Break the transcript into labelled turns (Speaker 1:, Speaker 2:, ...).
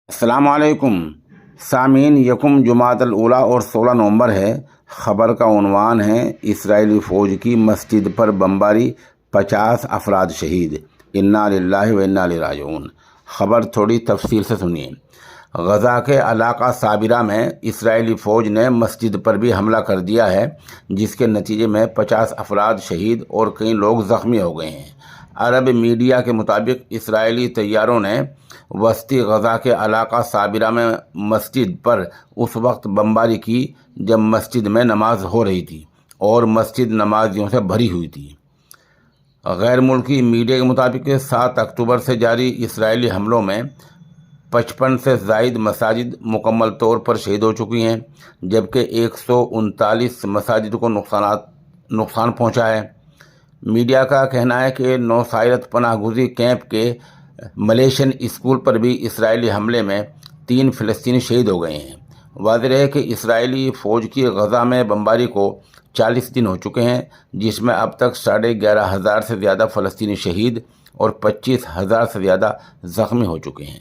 Speaker 1: السلام علیکم سامعین، یکم جمادی الاولیٰ اور 16 نومبر ہے۔ خبر کا عنوان ہے اسرائیلی فوج کی مسجد پر بمباری، 50 افراد شہید، انا للہ و انا الیہ راجعون۔ خبر تھوڑی تفصیل سے سنیے۔ غزہ کے علاقہ صابرہ میں اسرائیلی فوج نے مسجد پر بھی حملہ کر دیا ہے، جس کے نتیجے میں 50 افراد شہید اور کئی لوگ زخمی ہو گئے ہیں۔ عرب میڈیا کے مطابق اسرائیلی طیاروں نے وسطی غزہ کے علاقہ صابرہ میں مسجد پر اس وقت بمباری کی جب مسجد میں نماز ہو رہی تھی اور مسجد نمازیوں سے بھری ہوئی تھی۔ غیر ملکی میڈیا کے مطابق 7 اکتوبر سے جاری اسرائیلی حملوں میں 55 سے زائد مساجد مکمل طور پر شہید ہو چکی ہیں، جبکہ 139 مساجد کو نقصان پہنچا ہے۔ میڈیا کا کہنا ہے کہ نوسائرت پناہ گزین کیمپ کے ملیشین اسکول پر بھی اسرائیلی حملے میں 3 فلسطینی شہید ہو گئے ہیں۔ واضح ہے کہ اسرائیلی فوج کی غزہ میں بمباری کو 40 دن ہو چکے ہیں، جس میں اب تک 11,500 سے زیادہ فلسطینی شہید اور 25,000 سے زیادہ زخمی ہو چکے ہیں۔